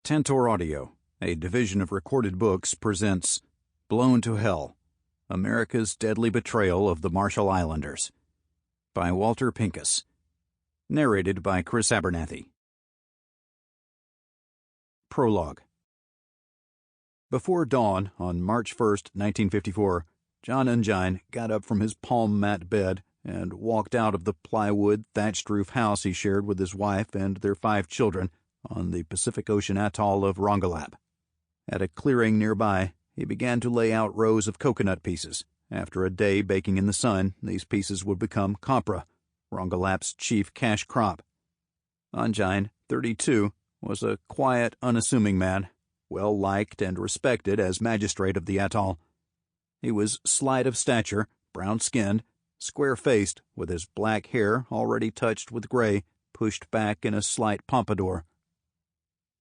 Tantor Audio, a division of Recorded Books, presents Blown to Hell, America's Deadly Betrayal of the Marshall Islanders, by Walter Pincus, narrated by Chris Abernathy. Prologue. Before dawn on March 1st, 1954, John Engine got up from his palm mat bed and walked out of the plywood, thatched roof house he shared with his wife and their 5 children on the Pacific Ocean atoll of Rongelap. At a clearing nearby, he began to lay out rows of coconut pieces. After a day baking in the sun, these pieces would become copra, Rongelap's chief cash crop. Engine, 32, was a quiet, unassuming man, well-liked and respected as magistrate of the atoll. He was slight of stature, brown-skinned, square-faced, with his black hair, already touched with gray, pushed back in a slight pompadour.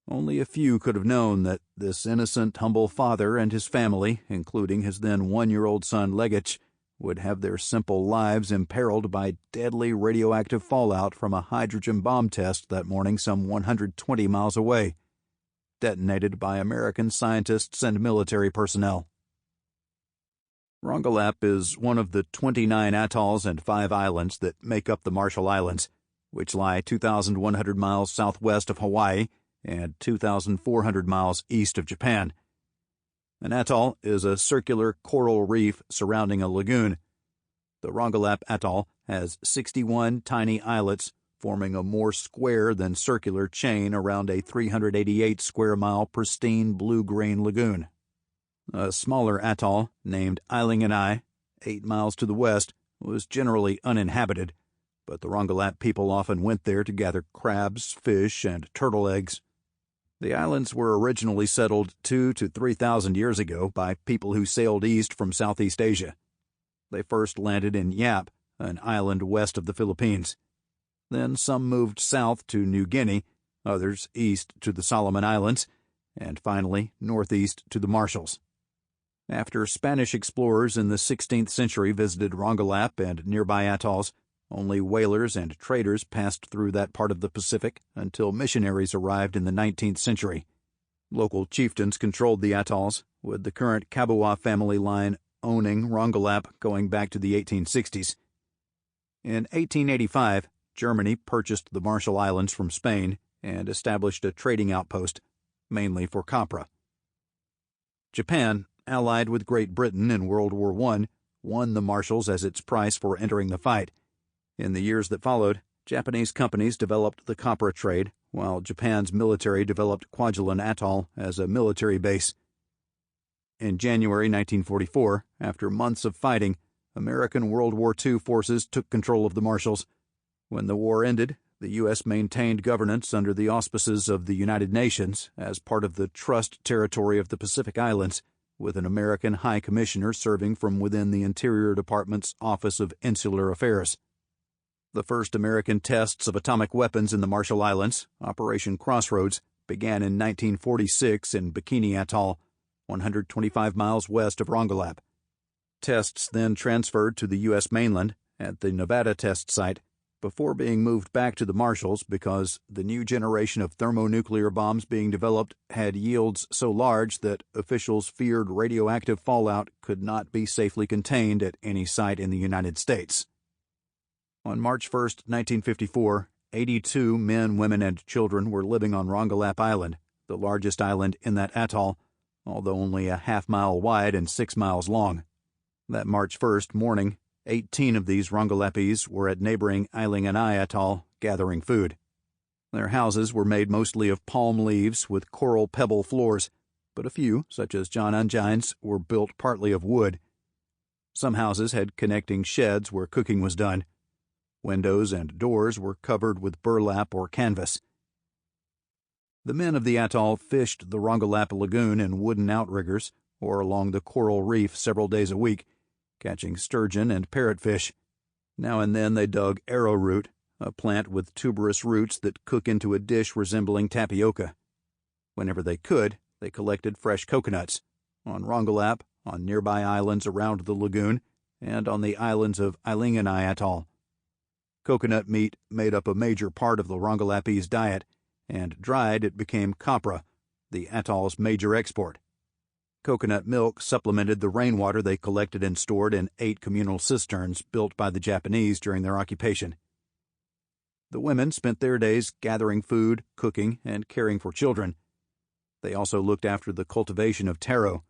Only a few could have known that this innocent, humble father and his family, including his then 1-year-old son Legich, would have their simple lives imperiled by deadly radioactive fallout from a hydrogen bomb test that morning some 120 miles away, detonated by American scientists and military personnel. Rongelap is one of the 29 atolls and 5 islands that make up the Marshall Islands, which lie 2,100 miles southwest of Hawaii and 2,400 miles east of Japan. An atoll is a circular coral reef surrounding a lagoon. The Rongelap Atoll has 61 tiny islets forming a more square than circular chain around a 388-square-mile pristine blue-green lagoon. A smaller atoll, named Idyllic, 8 miles to the west, was generally uninhabited, but the Rongelap people often went there to gather crabs, fish, and turtle eggs. The islands were originally settled 2,000 to 3,000 years ago by people who sailed east from Southeast Asia. They first landed in Yap, an island west of the Philippines. Then some moved south to New Guinea, others east to the Solomon Islands, and finally northeast to the Marshalls. After Spanish explorers in the 16th century visited Rongelap and nearby atolls, only whalers and traders passed through that part of the Pacific until missionaries arrived in the 19th century. Local chieftains controlled the atolls, with the current Kabawa family line owning Rongelap going back to the 1860s. In 1885, Germany purchased the Marshall Islands from Spain and established a trading outpost, mainly for copra. Japan, allied with Great Britain in World War I, won the Marshalls as its price for entering the fight. In the years that followed, Japanese companies developed the copra trade, while Japan's military developed Kwajalein Atoll as a military base. In January 1944, after months of fighting, American World War II forces took control of the Marshalls. When the war ended, the U.S. maintained governance under the auspices of the United Nations as part of the Trust Territory of the Pacific Islands, with an American High Commissioner serving from within the Interior Department's Office of Insular Affairs. The first American tests of atomic weapons in the Marshall Islands, Operation Crossroads, began in 1946 in Bikini Atoll, 125 miles west of Rongelap. Tests then transferred to the U.S. mainland at the Nevada test site before being moved back to the Marshalls because the new generation of thermonuclear bombs being developed had yields so large that officials feared radioactive fallout could not be safely contained at any site in the United States. On March 1, 1954, 82 men, women, and children were living on Rongelap Island, the largest island in that atoll, although only a half-mile wide and 6 miles long. That March 1st morning, 18 of these Rongelapese were at neighboring Idyllic Atoll gathering food. Their houses were made mostly of palm leaves with coral pebble floors, but a few, such as John Engine's, were built partly of wood. Some houses had connecting sheds where cooking was done. Windows and doors were covered with burlap or canvas. The men of the atoll fished the Rongelap Lagoon in wooden outriggers or along the coral reef several days a week, catching sturgeon and parrotfish. Now and then they dug arrowroot, a plant with tuberous roots that cook into a dish resembling tapioca. Whenever they could, they collected fresh coconuts, on Rongelap, on nearby islands around the lagoon, and on the islands of Idyllic Atoll. Coconut meat made up a major part of the Rongelapese diet, and dried it became copra, the atoll's major export. Coconut milk supplemented the rainwater they collected and stored in 8 communal cisterns built by the Japanese during their occupation. The women spent their days gathering food, cooking, and caring for children. They also looked after the cultivation of taro.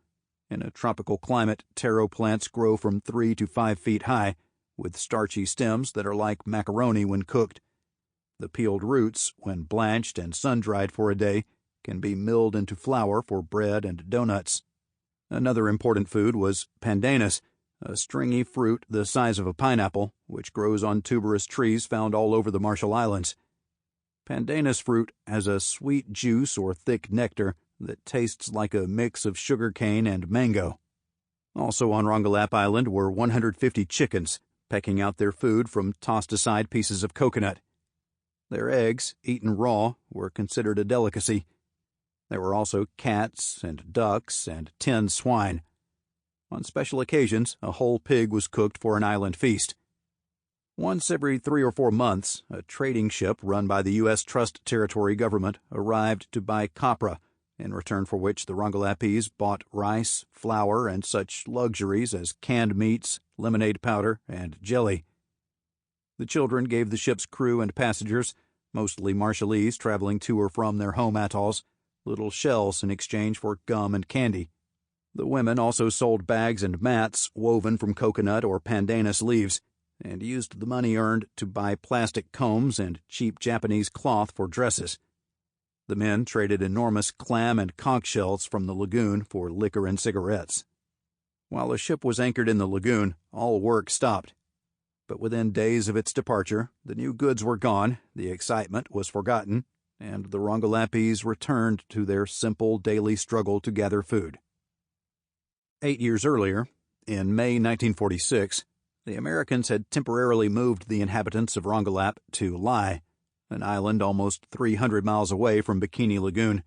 In a tropical climate, taro plants grow from 3 to 5 feet high, with starchy stems that are like macaroni when cooked. The peeled roots, when blanched and sun-dried for a day, can be milled into flour for bread and donuts. Another important food was pandanus, a stringy fruit the size of a pineapple, which grows on tuberous trees found all over the Marshall Islands. Pandanus fruit has a sweet juice or thick nectar that tastes like a mix of sugar cane and mango. Also on Rongelap Island were 150 chickens, pecking out their food from tossed-aside pieces of coconut. Their eggs, eaten raw, were considered a delicacy. There were also cats and ducks and tinned swine. On special occasions, a whole pig was cooked for an island feast. Once every 3 or 4 months, a trading ship run by the U.S. Trust Territory government arrived to buy copra, in return for which the Rongelapese bought rice, flour, and such luxuries as canned meats, lemonade powder, and jelly. The children gave the ship's crew and passengers, mostly Marshallese traveling to or from their home atolls, little shells in exchange for gum and candy. The women also sold bags and mats woven from coconut or pandanus leaves, and used the money earned to buy plastic combs and cheap Japanese cloth for dresses. The men traded enormous clam and conch shells from the lagoon for liquor and cigarettes. While the ship was anchored in the lagoon, all work stopped. But within days of its departure, the new goods were gone, the excitement was forgotten, and the Rongelapese returned to their simple daily struggle to gather food. 8 years earlier, in May 1946, the Americans had temporarily moved the inhabitants of Rongelap to Lai, an island almost 300 miles away from Bikini Lagoon.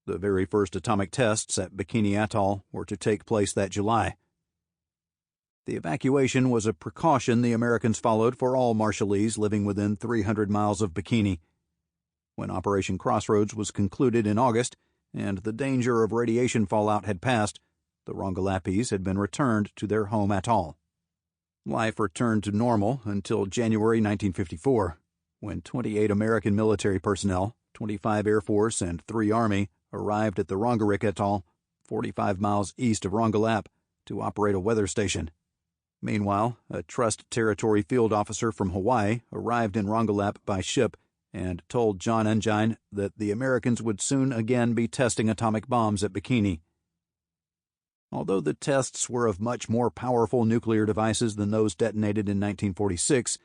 The very first atomic tests at Bikini Atoll were to take place that July. The evacuation was a precaution the Americans followed for all Marshallese living within 300 miles of Bikini. When Operation Crossroads was concluded in August, and the danger of radiation fallout had passed, the Rongelapese had been returned to their home atoll. Life returned to normal until January 1954, when 28 American military personnel, 25 Air Force, and 3 Army arrived at the Rongerik Atoll, 45 miles east of Rongelap, to operate a weather station. Meanwhile, a Trust Territory field officer from Hawaii arrived in Rongelap by ship and told John Engine that the Americans would soon again be testing atomic bombs at Bikini. Although the tests were of much more powerful nuclear devices than those detonated in 1946,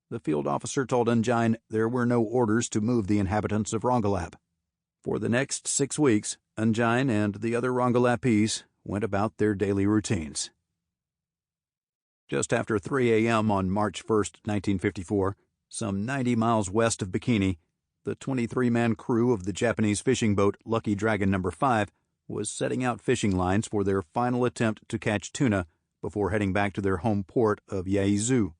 the field officer told Engine there were no orders to move the inhabitants of Rongelap. For the next 6 weeks, Engine and the other Rongelapese went about their daily routines. Just after 3 a.m. on March 1, 1954, some 90 miles west of Bikini, the 23-man crew of the Japanese fishing boat Lucky Dragon No. 5 was setting out fishing lines for their final attempt to catch tuna before heading back to their home port of Yaizu.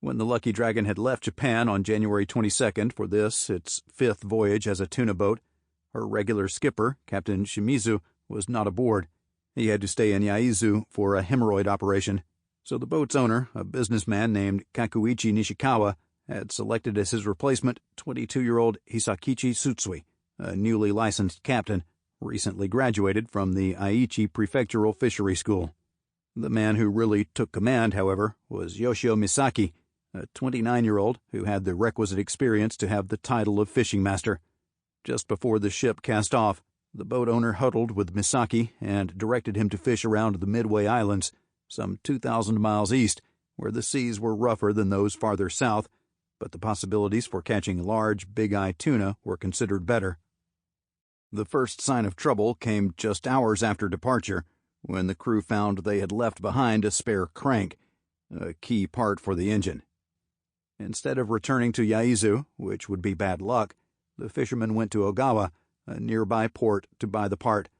When the Lucky Dragon had left Japan on January 22nd for this, its 5th voyage as a tuna boat, her regular skipper, Captain Shimizu, was not aboard. He had to stay in Yaizu for a hemorrhoid operation, so the boat's owner, a businessman named Kakuichi Nishikawa, had selected as his replacement 22-year-old Hisakichi Tsutsui, a newly licensed captain, recently graduated from the Aichi Prefectural Fishery School. The man who really took command, however, was Yoshio Misaki, a 29-year-old who had the requisite experience to have the title of fishing master. Just before the ship cast off, the boat owner huddled with Misaki and directed him to fish around the Midway Islands, some 2,000 miles east, where the seas were rougher than those farther south, but the possibilities for catching large, big-eye tuna were considered better. The first sign of trouble came just hours after departure, when the crew found they had left behind a spare crank, a key part for the engine. Instead of returning to Yaizu, which would be bad luck, the fishermen went to Ogawa, a nearby port, to buy the part.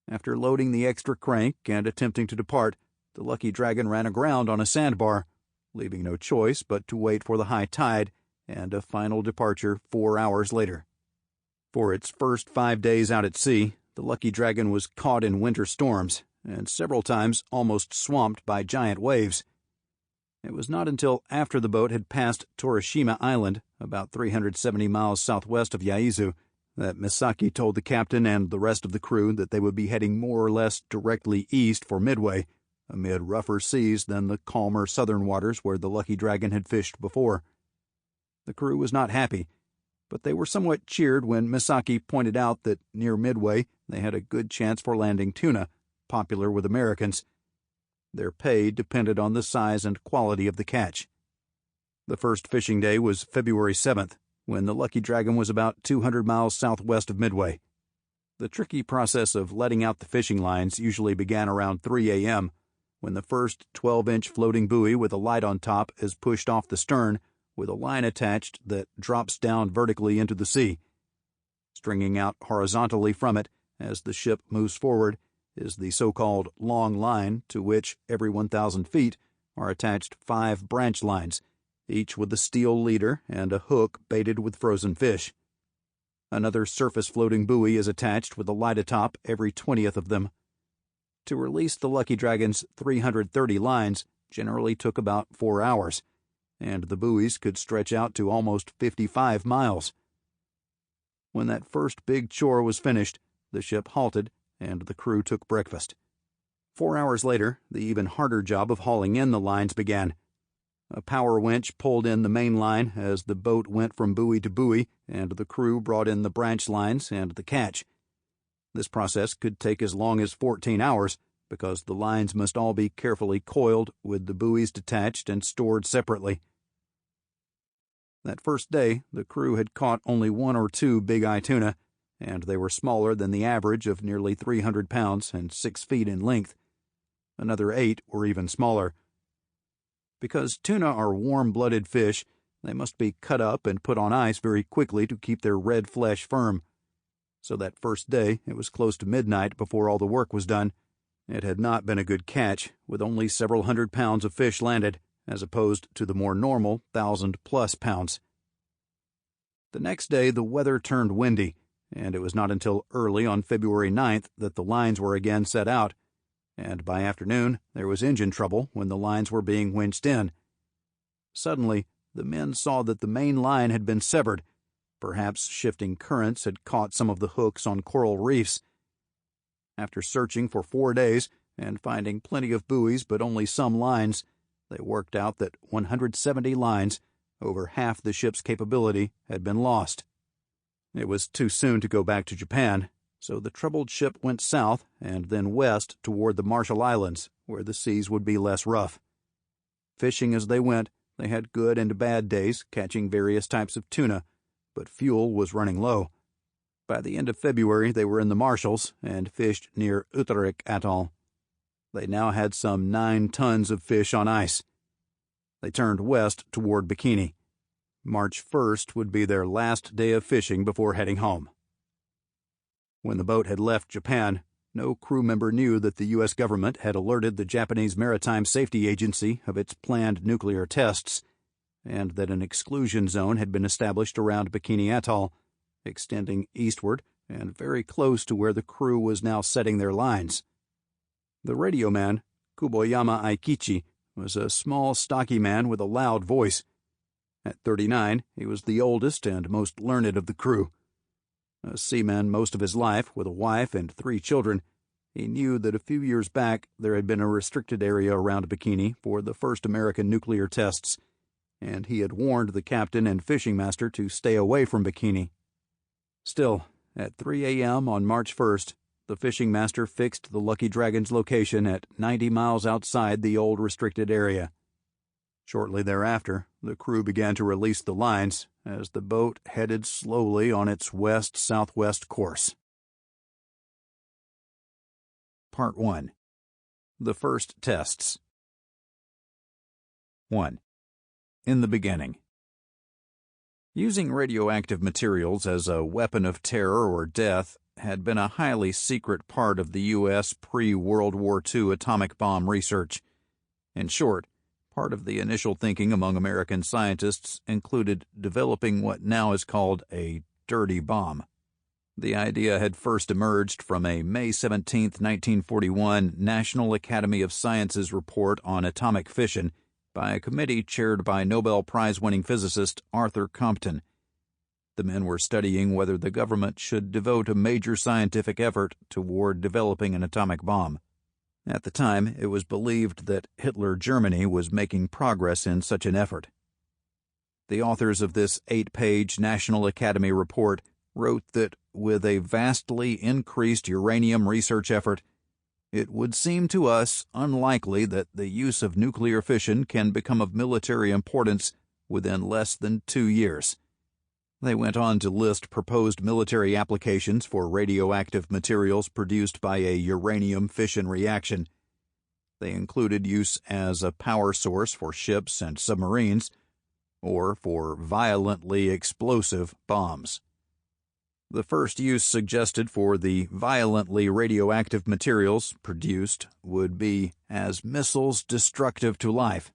After loading the extra crank and attempting to depart, the Lucky Dragon ran aground on a sandbar, leaving no choice but to wait for the high tide and a final departure 4 hours later. For its first 5 days out at sea, the Lucky Dragon was caught in winter storms, and several times almost swamped by giant waves. It was not until after the boat had passed Hiroshima Island, about 370 miles southwest of Yaizu, that Misaki told the captain and the rest of the crew that they would be heading more or less directly east for Midway, amid rougher seas than the calmer southern waters where the Lucky Dragon had fished before. The crew was not happy, but they were somewhat cheered when Misaki pointed out that near Midway they had a good chance for landing tuna, popular with Americans. Their pay depended on the size and quality of the catch. The first fishing day was February 7th, when the Lucky Dragon was about 200 miles southwest of Midway. The tricky process of letting out the fishing lines usually began around 3 a.m., when the first 12-inch floating buoy with a light on top is pushed off the stern with a line attached that drops down vertically into the sea. Stringing out horizontally from it as the ship moves forward is the so-called long line, to which, every 1,000 feet, are attached 5 branch lines, each with a steel leader and a hook baited with frozen fish. Another surface floating buoy is attached with a light atop every 20th of them. To release the Lucky Dragon's 330 lines generally took about 4 hours, and the buoys could stretch out to almost 55 miles. When that first big chore was finished, the ship halted, and the crew took breakfast. 4 hours later, the even harder job of hauling in the lines began. A power winch pulled in the main line as the boat went from buoy to buoy, and the crew brought in the branch lines and the catch. This process could take as long as 14 hours, because the lines must all be carefully coiled with the buoys detached and stored separately. That first day, the crew had caught only 1 or 2 big-eye tuna, and they were smaller than the average of nearly 300 pounds and 6 feet in length. Another 8 were even smaller. Because tuna are warm-blooded fish, they must be cut up and put on ice very quickly to keep their red flesh firm. So that first day, it was close to midnight before all the work was done. It had not been a good catch, with only several hundred pounds of fish landed, as opposed to the more normal 1,000-plus pounds. The next day, the weather turned windy, and it was not until early on February 9th that the lines were again set out, and by afternoon there was engine trouble when the lines were being winched in. Suddenly, the men saw that the main line had been severed. Perhaps shifting currents had caught some of the hooks on coral reefs. After searching for 4 days and finding plenty of buoys but only some lines, they worked out that 170 lines, over half the ship's capability, had been lost. It was too soon to go back to Japan, so the troubled ship went south and then west toward the Marshall Islands, where the seas would be less rough. Fishing as they went, they had good and bad days, catching various types of tuna, but fuel was running low. By the end of February, they were in the Marshalls and fished near idyllic Atoll. They now had some 9 tons of fish on ice. They turned west toward Bikini. March 1st would be their last day of fishing before heading home. When the boat had left Japan, no crew member knew that the U.S. government had alerted the Japanese Maritime Safety Agency of its planned nuclear tests, and that an exclusion zone had been established around Bikini Atoll, extending eastward and very close to where the crew was now setting their lines. The radio man, Kuboyama Aikichi, was a small, stocky man with a loud voice. At 39, he was the oldest and most learned of the crew. A seaman most of his life, with a wife and 3 children, he knew that a few years back there had been a restricted area around Bikini for the first American nuclear tests, and he had warned the captain and fishing master to stay away from Bikini. Still, at 3 a.m. on March 1st, the fishing master fixed the Lucky Dragon's location at 90 miles outside the old restricted area. Shortly thereafter, the crew began to release the lines as the boat headed slowly on its west-southwest course. Part 1. The First Tests. 1. In the beginning. Using radioactive materials as a weapon of terror or death had been a highly secret part of the U.S. pre-World War II atomic bomb research. In short, part of the initial thinking among American scientists included developing what now is called a dirty bomb. The idea had first emerged from a May 17, 1941 National Academy of Sciences report on atomic fission by a committee chaired by Nobel Prize-winning physicist Arthur Compton. The men were studying whether the government should devote a major scientific effort toward developing an atomic bomb. At the time, it was believed that Hitler Germany was making progress in such an effort. The authors of this 8-page National Academy report wrote that with a vastly increased uranium research effort, it would seem to us unlikely that the use of nuclear fission can become of military importance within less than 2 years. They went on to list proposed military applications for radioactive materials produced by a uranium fission reaction. They included use as a power source for ships and submarines, or for violently explosive bombs. The first use suggested for the violently radioactive materials produced would be as missiles destructive to life.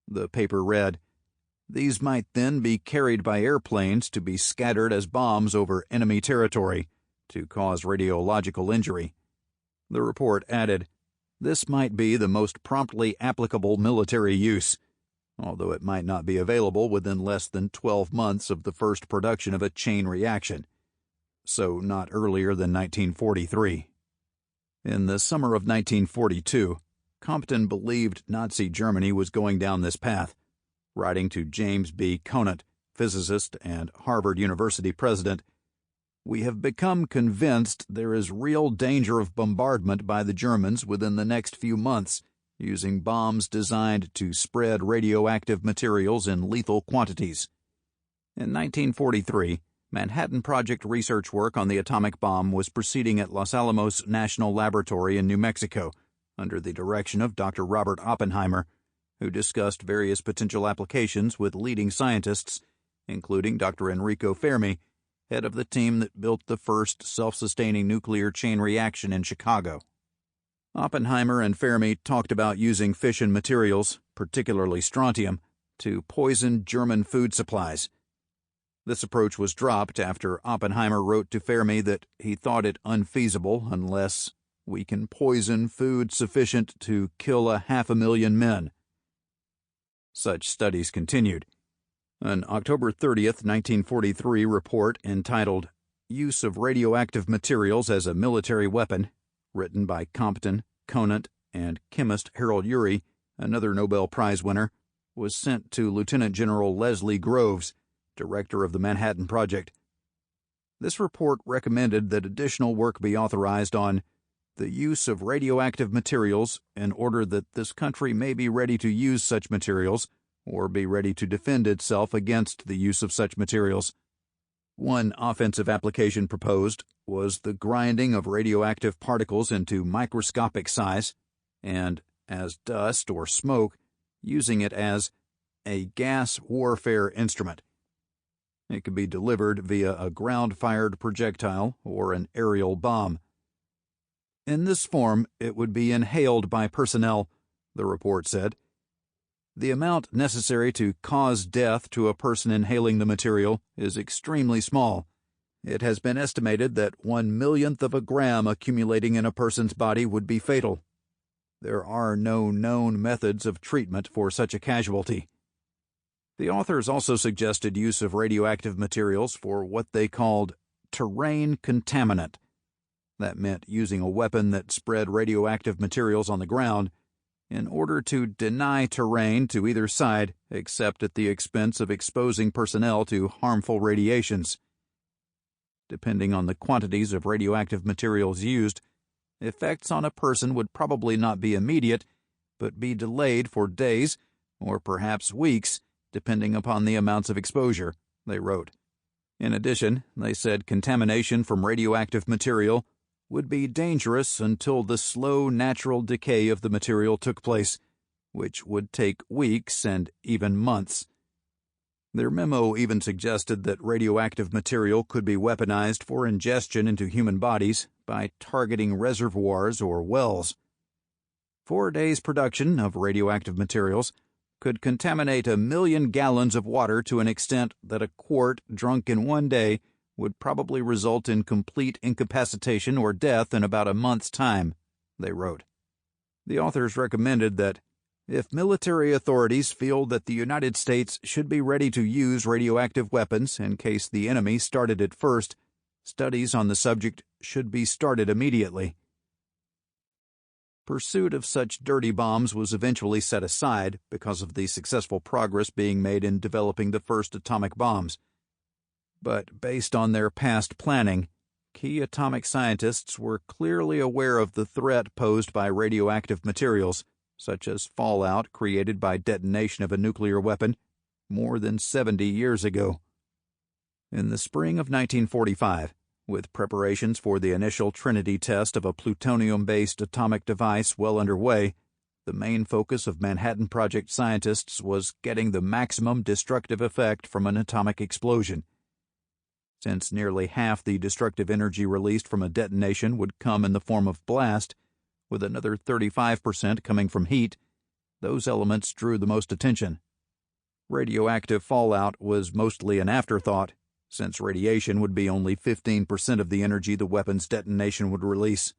The paper read, "These might then be carried by airplanes to be scattered as bombs over enemy territory to cause radiological injury." The report added, "This might be the most promptly applicable military use, although it might not be available within less than 12 months of the first production of a chain reaction, so not earlier than 1943. In the summer of 1942, Compton believed Nazi Germany was going down this path. Writing to James B. Conant, physicist and Harvard University president, "We have become convinced there is real danger of bombardment by the Germans within the next few months, using bombs designed to spread radioactive materials in lethal quantities." In 1943, Manhattan Project research work on the atomic bomb was proceeding at Los Alamos National Laboratory in New Mexico, under the direction of Dr. Robert Oppenheimer, who discussed various potential applications with leading scientists, including Dr. Enrico Fermi, head of the team that built the first self-sustaining nuclear chain reaction in Chicago. Oppenheimer and Fermi talked about using fission materials, particularly strontium, to poison German food supplies. This approach was dropped after Oppenheimer wrote to Fermi that he thought it unfeasible unless we can poison food sufficient to kill 500,000 men. Such studies continued. An October 30, 1943 report entitled Use of Radioactive Materials as a Military Weapon, written by Compton, Conant, and chemist Harold Urey, another Nobel Prize winner, was sent to Lieutenant General Leslie Groves, director of the Manhattan Project. This report recommended that additional work be authorized on the use of radioactive materials in order that this country may be ready to use such materials or be ready to defend itself against the use of such materials. One offensive application proposed was the grinding of radioactive particles into microscopic size and, as dust or smoke, using it as a gas warfare instrument. It could be delivered via a ground-fired projectile or an aerial bomb. In this form, it would be inhaled by personnel, the report said. The amount necessary to cause death to a person inhaling the material is extremely small. It has been estimated that 1/1,000,000th of a gram accumulating in a person's body would be fatal. There are no known methods of treatment for such a casualty. The authors also suggested use of radioactive materials for what they called terrain contaminant. That meant using a weapon that spread radioactive materials on the ground in order to deny terrain to either side except at the expense of exposing personnel to harmful radiations. Depending on the quantities of radioactive materials used, effects on a person would probably not be immediate, but be delayed for days or perhaps weeks, depending upon the amounts of exposure, they wrote. In addition, they said contamination from radioactive material would be dangerous until the slow natural decay of the material took place, which would take weeks and even months. Their memo even suggested that radioactive material could be weaponized for ingestion into human bodies by targeting reservoirs or wells. 4 days' production of radioactive materials could contaminate 1,000,000 gallons of water to an extent that a quart drunk in 1 day would probably result in complete incapacitation or death in about a month's time, they wrote. The authors recommended that if military authorities feel that the United States should be ready to use radioactive weapons in case the enemy started it first, studies on the subject should be started immediately. Pursuit of such dirty bombs was eventually set aside because of the successful progress being made in developing the first atomic bombs. But based on their past planning, key atomic scientists were clearly aware of the threat posed by radioactive materials, such as fallout created by detonation of a nuclear weapon, more than 70 years ago. In the spring of 1945, with preparations for the initial Trinity test of a plutonium-based atomic device well underway, the main focus of Manhattan Project scientists was getting the maximum destructive effect from an atomic explosion. Since nearly half the destructive energy released from a detonation would come in the form of blast, with another 35% coming from heat, those elements drew the most attention. Radioactive fallout was mostly an afterthought, since radiation would be only 15% of the energy the weapon's detonation would release.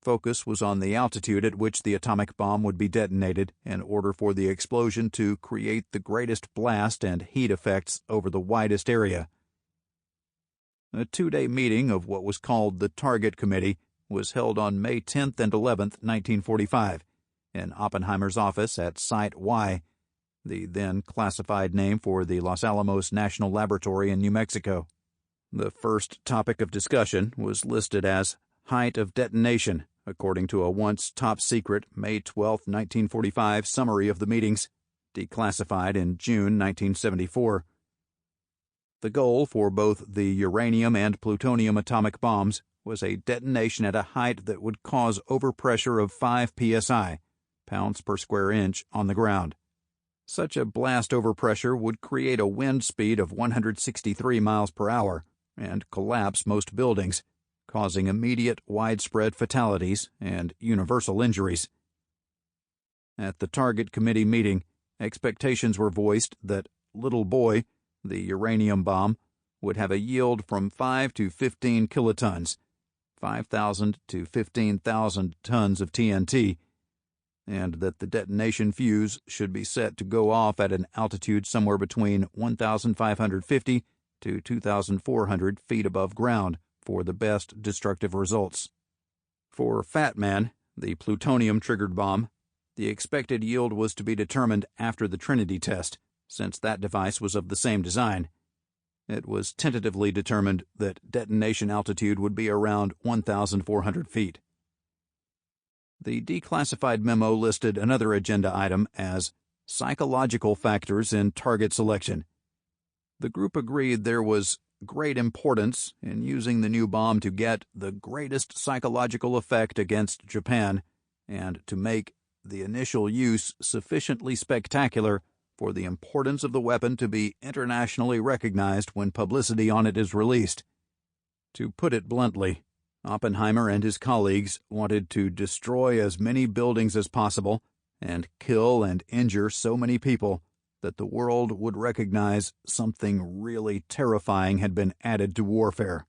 Focus was on the altitude at which the atomic bomb would be detonated in order for the explosion to create the greatest blast and heat effects over the widest area. A 2-day meeting of what was called the Target Committee was held on May 10th and 11th, 1945, in Oppenheimer's office at Site Y, the then classified name for the Los Alamos National Laboratory in New Mexico. The first topic of discussion was listed as height of detonation, according to a once top-secret May 12, 1945 summary of the meetings, declassified in June 1974. The goal for both the uranium and plutonium atomic bombs was a detonation at a height that would cause overpressure of 5 psi, pounds per square inch, on the ground. Such a blast overpressure would create a wind speed of 163 miles per hour and collapse most buildings, causing immediate widespread fatalities and universal injuries. At the Target Committee meeting, expectations were voiced that Little Boy, the uranium bomb, would have a yield from 5 to 15 kilotons, 5,000 to 15,000 tons of TNT, and that the detonation fuse should be set to go off at an altitude somewhere between 1,550 to 2,400 feet above ground for the best destructive results. For Fat Man, the plutonium-triggered bomb, the expected yield was to be determined after the Trinity test, since that device was of the same design. It was tentatively determined that detonation altitude would be around 1,400 feet. The declassified memo listed another agenda item as psychological factors in target selection. The group agreed there was great importance in using the new bomb to get the greatest psychological effect against Japan and to make the initial use sufficiently spectacular for the importance of the weapon to be internationally recognized when publicity on it is released. To put it bluntly, Oppenheimer and his colleagues wanted to destroy as many buildings as possible and kill and injure so many people that the world would recognize something really terrifying had been added to warfare.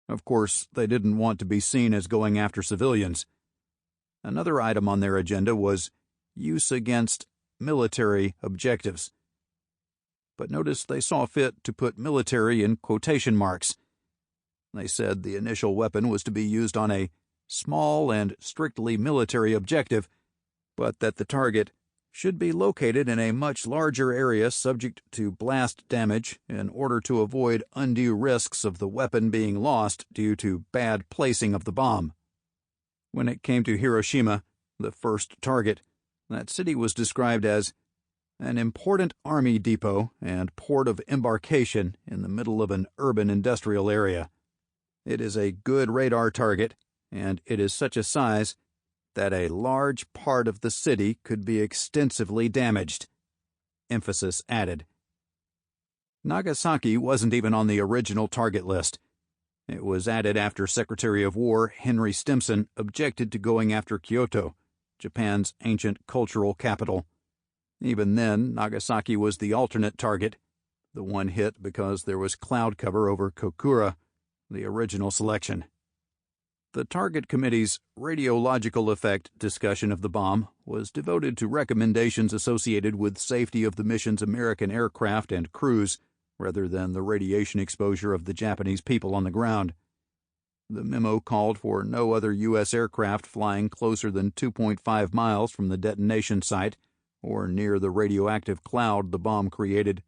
Of course, they didn't want to be seen as going after civilians. Another item on their agenda was use against military objectives. But notice they saw fit to put military in quotation marks. They said the initial weapon was to be used on a small and strictly military objective, but that the target should be located in a much larger area subject to blast damage in order to avoid undue risks of the weapon being lost due to bad placing of the bomb. When it came to Hiroshima, the first target, that city was described as an important army depot and port of embarkation in the middle of an urban industrial area. It is a good radar target, and it is such a size that a large part of the city could be extensively damaged. Emphasis added. Nagasaki wasn't even on the original target list. It was added after Secretary of War Henry Stimson objected to going after Kyoto, Japan's ancient cultural capital. Even then, Nagasaki was the alternate target, The one hit because there was cloud cover over Kokura, the original selection. The Target Committee's radiological effect discussion of the bomb was devoted to recommendations associated with safety of the mission's American aircraft and crews, rather than the radiation exposure of the Japanese people on the ground. The memo called for no other U.S. aircraft flying closer than 2.5 miles from the detonation site or near the radioactive cloud the bomb created.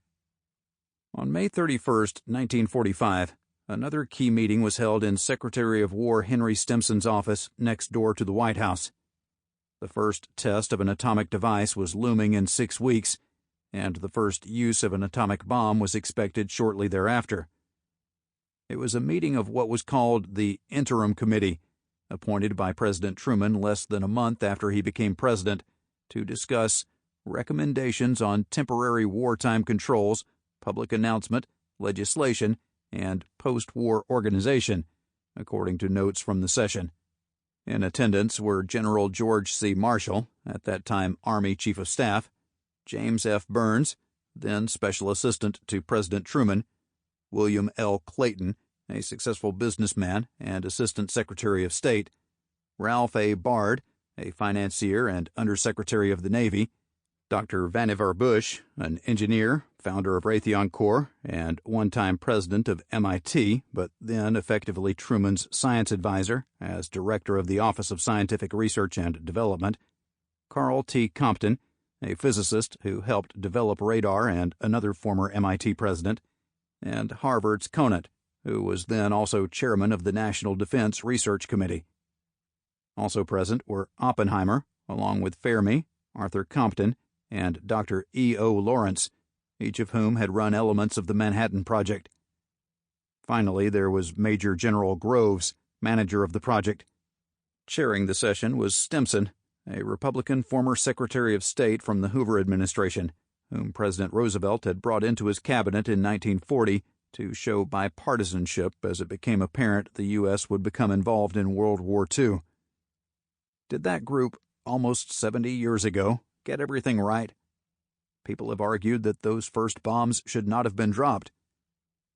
On May 31, 1945, another key meeting was held in Secretary of War Henry Stimson's office next door to the White House. The first test of an atomic device was looming in 6 weeks, and the first use of an atomic bomb was expected shortly thereafter. It was a meeting of what was called the Interim Committee, appointed by President Truman less than a month after he became president, to discuss recommendations on temporary wartime controls, public announcement, legislation, and post-war organization, according to notes from the session. In attendance were General George C. Marshall, at that time Army Chief of Staff, James F. Burns, then Special Assistant to President Truman, William L. Clayton, a successful businessman and Assistant Secretary of State, Ralph A. Bard, a financier and Undersecretary of the Navy, Dr. Vannevar Bush, an engineer, founder of Raytheon Corps, and one-time president of MIT, but then effectively Truman's science advisor as director of the Office of Scientific Research and Development, Carl T. Compton, a physicist who helped develop radar and another former MIT president, and Harvard's Conant, who was then also chairman of the National Defense Research Committee. Also present were Oppenheimer, along with Fermi, Arthur Compton, and Dr. E. O. Lawrence, each of whom had run elements of the Manhattan Project. Finally, there was Major General Groves, manager of the project. Chairing the session was Stimson, a Republican former Secretary of State from the Hoover administration, whom President Roosevelt had brought into his cabinet in 1940 to show bipartisanship as it became apparent the U.S. would become involved in World War II. Did that group, almost 70 years ago, get everything right? People have argued that those first bombs should not have been dropped.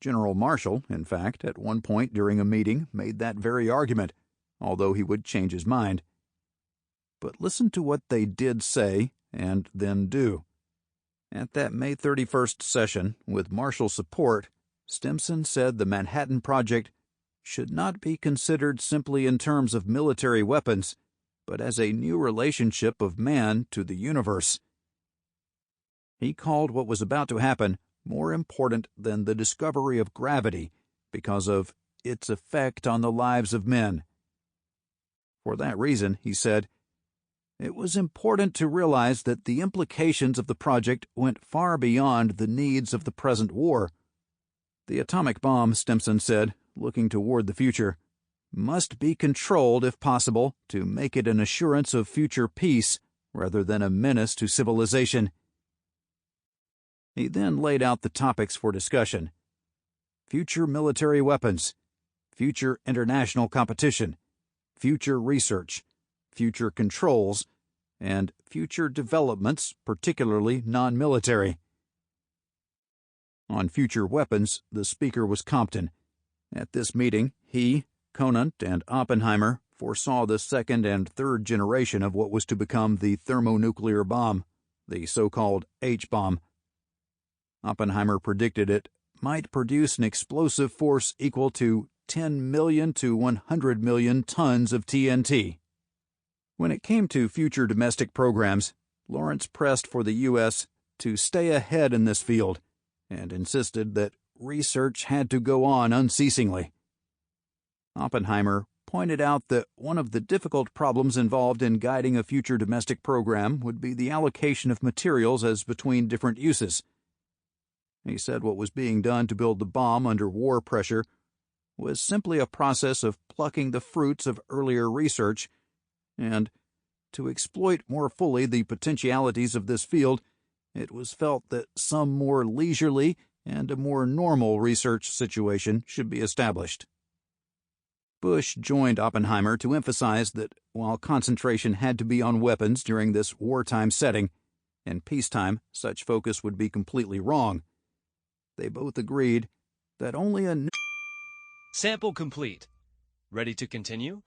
General Marshall, in fact, at one point during a meeting made that very argument, although he would change his mind. But listen to what they did say and then do. At that May 31st session, with Marshall's support, Stimson said the Manhattan Project should not be considered simply in terms of military weapons, but as a new relationship of man to the universe. He called what was about to happen more important than the discovery of gravity because of its effect on the lives of men. For that reason, he said, it was important to realize that the implications of the project went far beyond the needs of the present war. The atomic bomb, Stimson said, looking toward the future, must be controlled if possible to make it an assurance of future peace rather than a menace to civilization. He then laid out the topics for discussion: future military weapons, future international competition, future research, future controls, and future developments, particularly non-military. On future weapons, the speaker was Compton. At this meeting, he, Conant, and Oppenheimer foresaw the second and third generation of what was to become the thermonuclear bomb, the so-called H-bomb. Oppenheimer predicted it might produce an explosive force equal to 10 million to 100 million tons of TNT. When it came to future domestic programs, Lawrence pressed for the U.S. to stay ahead in this field and insisted that research had to go on unceasingly. Oppenheimer pointed out that one of the difficult problems involved in guiding a future domestic program would be the allocation of materials as between different uses. He said what was being done to build the bomb under war pressure was simply a process of plucking the fruits of earlier research, and to exploit more fully the potentialities of this field, it was felt that some more leisurely and a more normal research situation should be established. Bush joined Oppenheimer to emphasize that while concentration had to be on weapons during this wartime setting, in peacetime such focus would be completely wrong. they both agreed that only a Sample complete. Ready to continue?